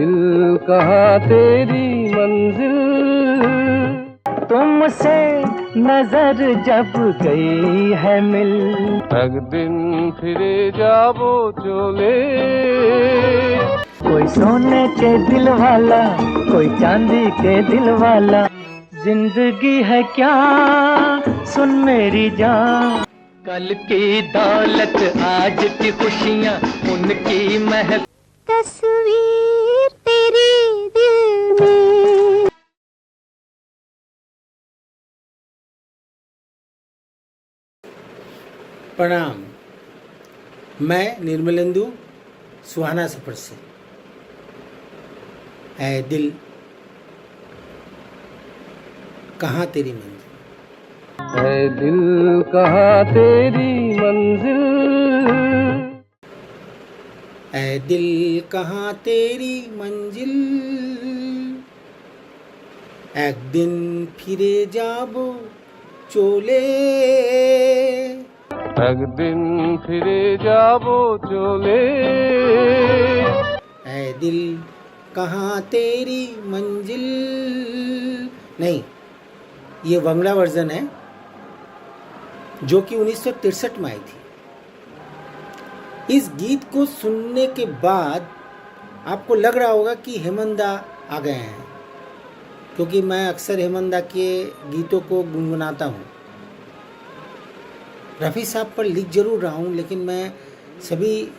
दिल कहाँ तेरी मंजिल, तुमसे नजर जब गई है मिल, एक दिन फिरे जाबो चले। कोई सोने के दिल वाला, कोई चांदी के दिल वाला, जिंदगी है क्या सुन मेरी जान, कल की दौलत आज की खुशियाँ उनकी महक, तस्वीर तेरे दिल में। प्रणाम। मैं निर्मलेंदु सुहाना सफर से। ऐ दिल कहाँ तेरी मंजिल, ऐ दिल कहाँ तेरी मंजिल, ऐ दिल कहाँ तेरी मंजिल, एक दिन फिरे जाबो चोले, एक दिन फिरे जाबो चले। ऐ दिल कहाँ तेरी मंजिल। नहीं, ये बंगला वर्जन है जो कि 1963 में आई थी। इस गीत को सुनने के बाद आपको लग रहा होगा कि हेमंदा आ गए हैं, क्योंकि मैं अक्सर हेमंदा के गीतों को गुनगुनाता हूँ। रफ़ी साहब पर लिख जरूर रहा हूँ, लेकिन मैं सभी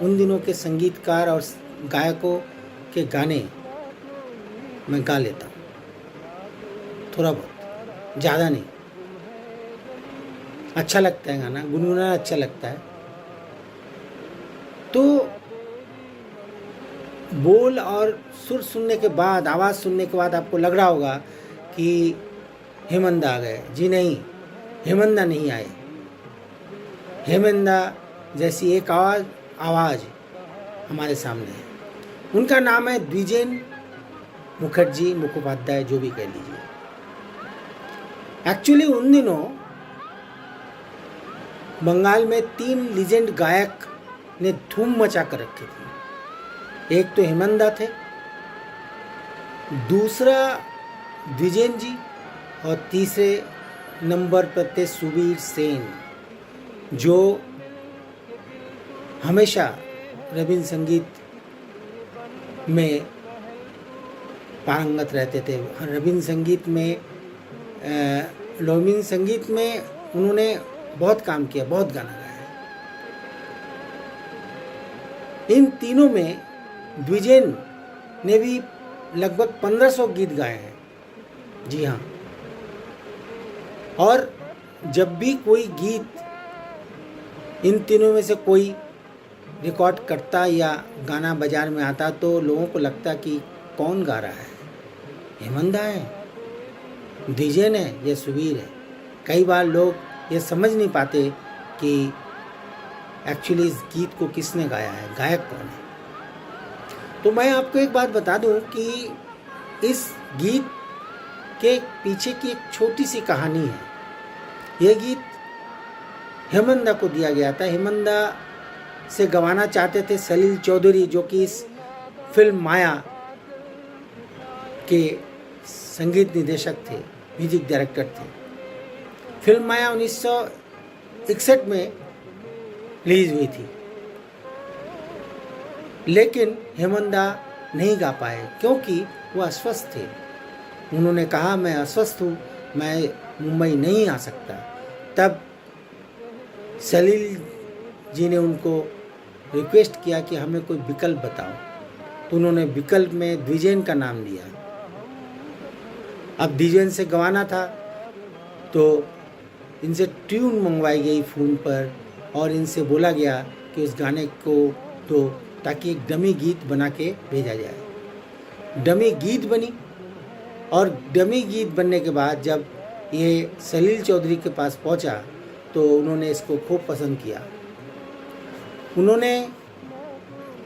उन दिनों के संगीतकार और गायकों के गाने मैं गा लेता हूँ, थोड़ा बहुत, ज़्यादा नहीं। अच्छा लगता है गाना, गुनगुनाना अच्छा लगता है। तो बोल और सुर सुनने के बाद, आवाज़ सुनने के बाद आपको लग रहा होगा कि हेमंदा आ गए। जी नहीं, हेमंदा नहीं आए। हेमंदा जैसी एक आवाज़ हमारे सामने है। उनका नाम है द्विजेन मुखर्जी मुखोपाध्याय, जो भी कह लीजिए। एक्चुअली उन दिनों बंगाल में 3 लीजेंड गायक ने धूम मचा कर रखी थी। एक तो हेमंदा थे, दूसरा द्विजेन जी, और तीसरे नंबर पर थे सुबीर सेन, जो हमेशा रबीन्द्र संगीत में पारंगत रहते थे। रबीन्द्र संगीत में उन्होंने बहुत काम किया, बहुत गाना गाया। इन तीनों में द्विजेन ने भी लगभग 1500 गीत गाए हैं। जी हाँ, और जब भी कोई गीत इन तीनों में से कोई रिकॉर्ड करता या गाना बाजार में आता तो लोगों को लगता कि कौन गा रहा है, हेमंदा है, द्विजेन है या सुबीर है। कई बार लोग ये समझ नहीं पाते कि एक्चुअली इस गीत को किसने गाया है, गायक कौन है। तो मैं आपको एक बात बता दूं कि इस गीत के पीछे की एक छोटी सी कहानी है। यह गीत हेमंदा को दिया गया था। हेमंदा से गवाना चाहते थे सलील चौधरी, जो कि इस फिल्म माया के संगीत निदेशक थे, म्यूजिक डायरेक्टर थे। फिल्म माया 1961 में रिलीज हुई थी, लेकिन हेमंदा नहीं गा पाए क्योंकि वो अस्वस्थ थे। उन्होंने कहा, मैं अस्वस्थ हूँ, मैं मुंबई नहीं आ सकता। तब सलील जी ने उनको रिक्वेस्ट किया कि हमें कोई विकल्प बताओ, तो उन्होंने विकल्प में द्विजेन का नाम लिया। अब द्विजेन से गवाना था तो इनसे ट्यून मंगवाई गई फ़ोन पर और इनसे बोला गया कि उस गाने को दो ताकि एक डमी गीत बना के भेजा जाए। डमी गीत बनी, और डमी गीत बनने के बाद जब ये सलील चौधरी के पास पहुंचा तो उन्होंने इसको खूब पसंद किया। उन्होंने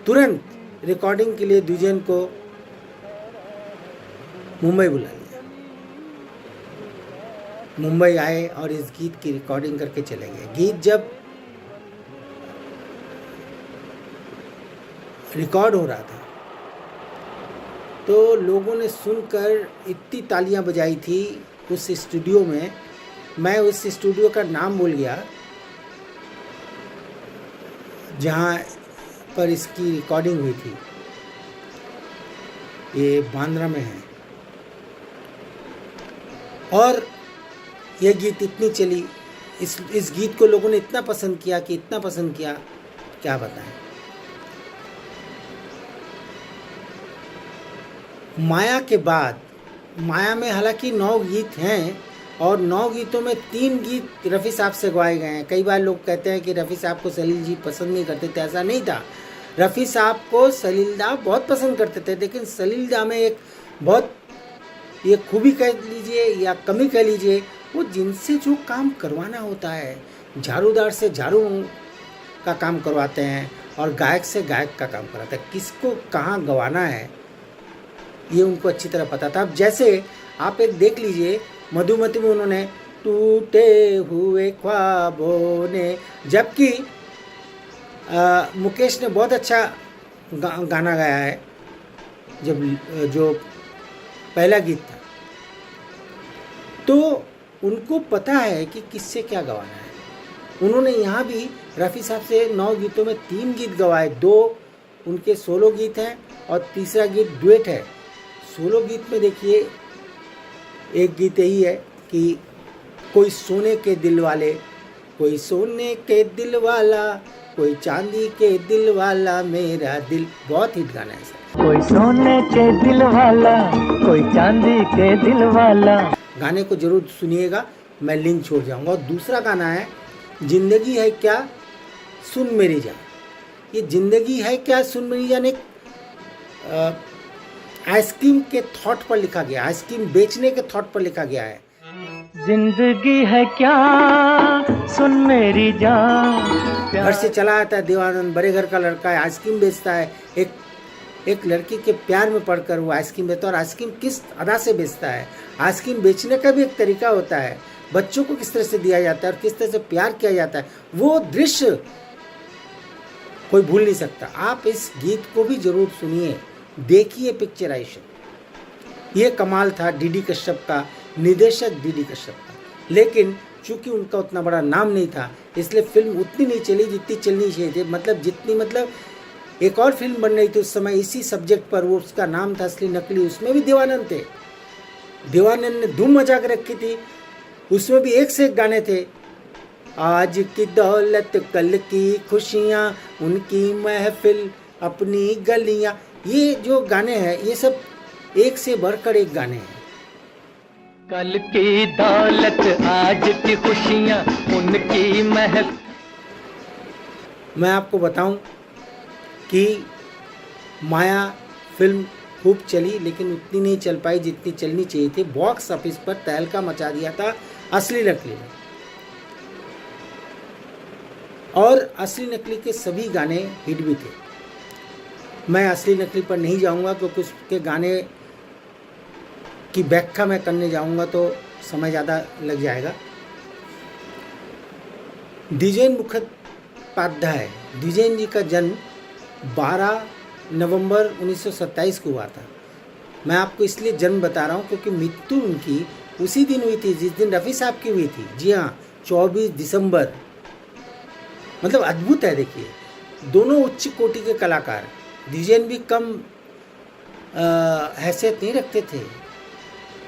तुरंत रिकॉर्डिंग के लिए द्विजेन को मुंबई बुला लिया। मुंबई आए और इस गीत की रिकॉर्डिंग करके चले गए। गीत जब रिकॉर्ड हो रहा था तो लोगों ने सुनकर इतनी तालियां बजाई थी उस स्टूडियो में। मैं उस स्टूडियो का नाम भूल गया जहाँ पर इसकी रिकॉर्डिंग हुई थी, ये बांद्रा में है। और यह गीत इतनी चली, इस गीत को लोगों ने इतना पसंद किया कि इतना पसंद किया, क्या बताएं। माया के बाद, माया में हालांकि 9 गीत हैं और 9 गीतों में 3 गीत रफ़ी साहब से गवाए गए हैं। कई बार लोग कहते हैं कि रफ़ी साहब को सलील जी पसंद नहीं करते थे, ऐसा नहीं था। रफ़ी साहब को सलील दा बहुत पसंद करते थे, लेकिन सलील दा में एक बहुत, ये खूबी कह लीजिए या कमी कह लीजिए, वो जिनसे जो काम करवाना होता है, झाड़ूदार से झाड़ू का काम करवाते हैं और गायक से गायक का काम कराते हैं, किसको कहाँ गवाना है ये उनको अच्छी तरह पता था। अब जैसे आप एक देख लीजिए, मधुमती में उन्होंने टूटे हुए ख्वाबों ने, जबकि मुकेश ने बहुत अच्छा गाना गाया है जब जो पहला गीत था, तो उनको पता है कि किससे क्या गवाना है। उन्होंने यहाँ भी रफ़ी साहब से 9 गीतों में 3 गीत गवाए, 2 उनके सोलो गीत हैं और तीसरा गीत डुएट है। सोलो गीत में देखिए एक गीत यही है कि कोई सोने के दिल वाले, कोई सोने के दिल वाला, कोई चांदी के दिल वाला मेरा दिल, बहुत हिट गाना है सर। कोई सोने के दिल वाला, कोई चांदी के दिल वाला। गाने को जरूर सुनिएगा, मैं लिंक छोड़ जाऊंगा। और दूसरा गाना है जिंदगी है क्या सुन मेरी जान। ये जिंदगी है क्या सुन मेरी जान एक आइसक्रीम के थॉट पर लिखा गया, आइसक्रीम बेचने के थॉट पर लिखा गया है। जिंदगी है क्या सुन मेरी जान। घर से चला आता है देवानंद, बड़े घर का लड़का है, आइसक्रीम बेचता है। एक लड़की के प्यार में पड़कर वो आइसक्रीम बेचता है। और आइसक्रीम किस अदा से बेचता है, आइसक्रीम बेचने का भी एक तरीका होता है, बच्चों को किस तरह से दिया जाता है और किस तरह से प्यार किया जाता है, वो दृश्य कोई भूल नहीं सकता। आप इस गीत को भी जरूर सुनिए, देखिए पिक्चराइजेशन, ये कमाल था डीडी कश्यप का, निर्देशक डीडी कश्यप का। लेकिन चूंकि उनका उतना बड़ा नाम नहीं था, इसलिए फिल्म उतनी नहीं चली जितनी चलनी चाहिए थी। मतलब एक और फिल्म बन रही थी उस समय इसी सब्जेक्ट पर, वो उसका नाम था असली नकली, उसमें भी देवानंद थे। देवानंद ने धूम मचा के रखी थी, उसमें भी एक से एक गाने थे। आज की दौलत कल की खुशियाँ, उनकी महफिल अपनी गलियाँ, ये जो गाने हैं ये सब एक से बढ़कर एक गाने हैं। कल की दौलत आज की खुशियाँ, उनकी महफिल। मैं आपको बताऊं कि माया फिल्म खूब चली, लेकिन उतनी नहीं चल पाई जितनी चलनी चाहिए थी। बॉक्स ऑफिस पर तहलका मचा दिया था असली नकली ने, और असली नकली के सभी गाने हिट भी थे। मैं असली नकली पर नहीं जाऊंगा क्योंकि उसके गाने की व्याख्या मैं करने जाऊंगा तो समय ज़्यादा लग जाएगा। द्विजेन मुखोपाध्याय, द्विजेन जी का जन्म 12 नवंबर 1927 को हुआ था। मैं आपको इसलिए जन्म बता रहा हूँ क्योंकि मृत्यु उनकी उसी दिन हुई थी जिस दिन रफ़ी साहब की हुई थी। जी हाँ, 24 दिसंबर। मतलब अद्भुत है। देखिए, दोनों उच्च कोटि के कलाकार। द्विजेन भी कम हैसियत नहीं रखते थे,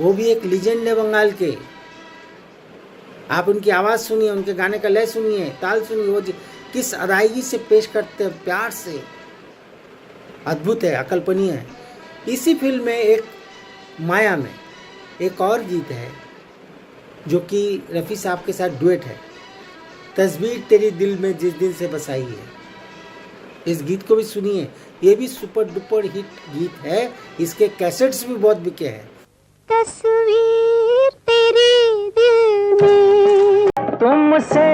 वो भी एक लीजेंड है बंगाल के। आप उनकी आवाज़ सुनिए, उनके गाने का लय सुनिए, ताल सुनिए, वो किस अदायगी से पेश करते हैं, प्यार से। अद्भुत है, अकल्पनीय है। इसी फिल्म में एक माया में एक और गीत है जो कि रफ़ी साहब के साथ डुएट है, तस्वीर तेरी दिल में जिस दिन से बसाई है। इस गीत को भी सुनिए, ये भी सुपर डुपर हिट गीत है। इसके कैसेट्स भी बहुत बिके हैं। तस्वीर तेरी दिल में, तुमसे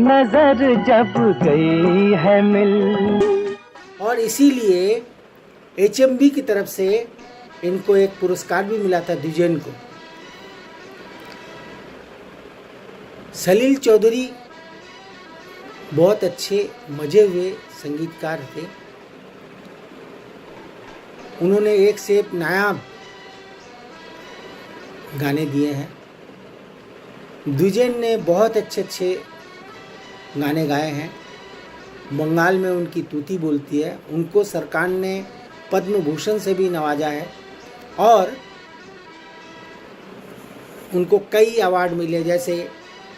नजर जब गई है मिल। और इसीलिए HMV की तरफ से इनको एक पुरस्कार भी मिला था द्विजेन को। सलील चौधरी बहुत अच्छे मजे हुए संगीतकार थे। उन्होंने एक से एक नायाब गाने दिए हैं। द्विजेन ने बहुत अच्छे अच्छे गाने गाए हैं। बंगाल में उनकी तूती बोलती है। उनको सरकार ने पद्म भूषण से भी नवाजा है और उनको कई अवार्ड मिले, जैसे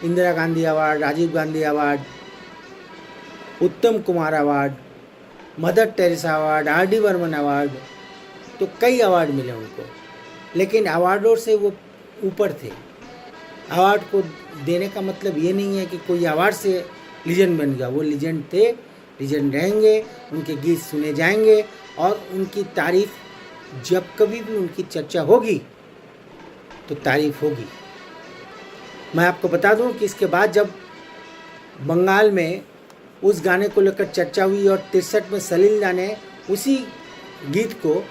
Indira Gandhi award, Rajiv Gandhi award, Uttam Kumar award, Mother Teresa award, R D. Burman award, तो कई अवार्ड मिले उनको। लेकिन अवार्डों से वो ऊपर थे। अवार्ड को देने का मतलब ये नहीं है कि कोई अवार्ड से लीजेंड बन गया। वो लीजेंड थे, लीजेंड रहेंगे, उनके गीत सुने जाएंगे और उनकी तारीफ जब कभी भी उनकी चर्चा होगी तो तारीफ होगी। मैं आपको बता दूं कि इसके बाद जब बंगाल में उस गाने को लेकर चर्चा हुई और 63 में सलील ने उसी गीत को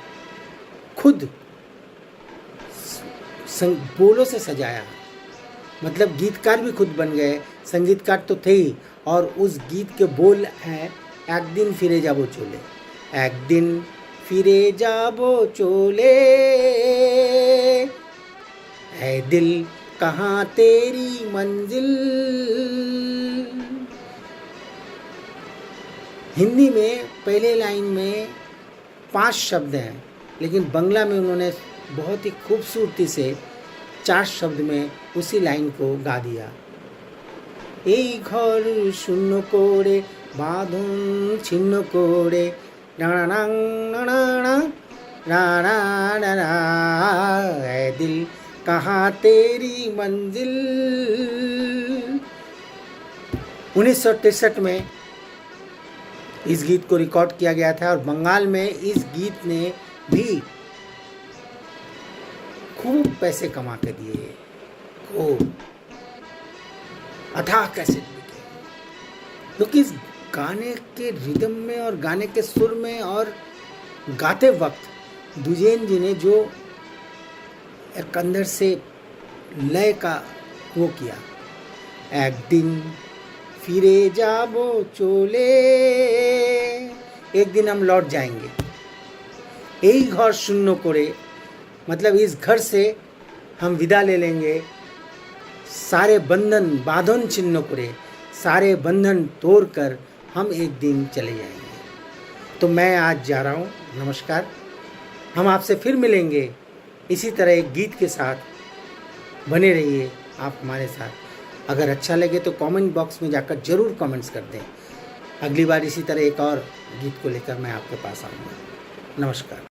खुद बोलों से सजाया, मतलब गीतकार भी खुद बन गए, संगीतकार तो थे ही। और उस गीत के बोल हैं, एक दिन फिरे जाबो चोले, एक दिन फिरे जाबो चोले, है दिल कहाँ तेरी मंजिल। हिंदी में पहले लाइन में 5 शब्द हैं, लेकिन बंगला में उन्होंने बहुत ही खूबसूरती से 4 शब्द में उसी लाइन को गा दिया। এই ঘর শূন্য করে বাঁধন ছিন্ন করে ডাঁড়াং ডাঁড়াং ডাঁড়া है दिल कहाँ तेरी मंजिल। 1963 में इस गीत को रिकॉर्ड किया गया था और बंगाल में इस गीत ने भी खूब पैसे कमा के दिए, खूब अथाह कैसे बिके, क्योंकि इस गाने के रिदम में और गाने के सुर में और गाते वक्त द्विजेन जी ने जो एक अंदर से लय का वो किया, एक दिन फिरे जाबो चोले, एक दिन हम लौट जाएंगे, यही घर शून्य करे, मतलब इस घर से हम विदा ले लेंगे, सारे बंधन बांधन छिन्न करे, सारे बंधन तोड़कर हम एक दिन चले जाएंगे। तो मैं आज जा रहा हूँ, नमस्कार। हम आपसे फिर मिलेंगे इसी तरह एक गीत के साथ। बने रहिए आप हमारे साथ। अगर अच्छा लगे तो कमेंट बॉक्स में जाकर ज़रूर कमेंट्स कर दें। अगली बार इसी तरह एक और गीत को लेकर मैं आपके पास आऊँगा। नमस्कार।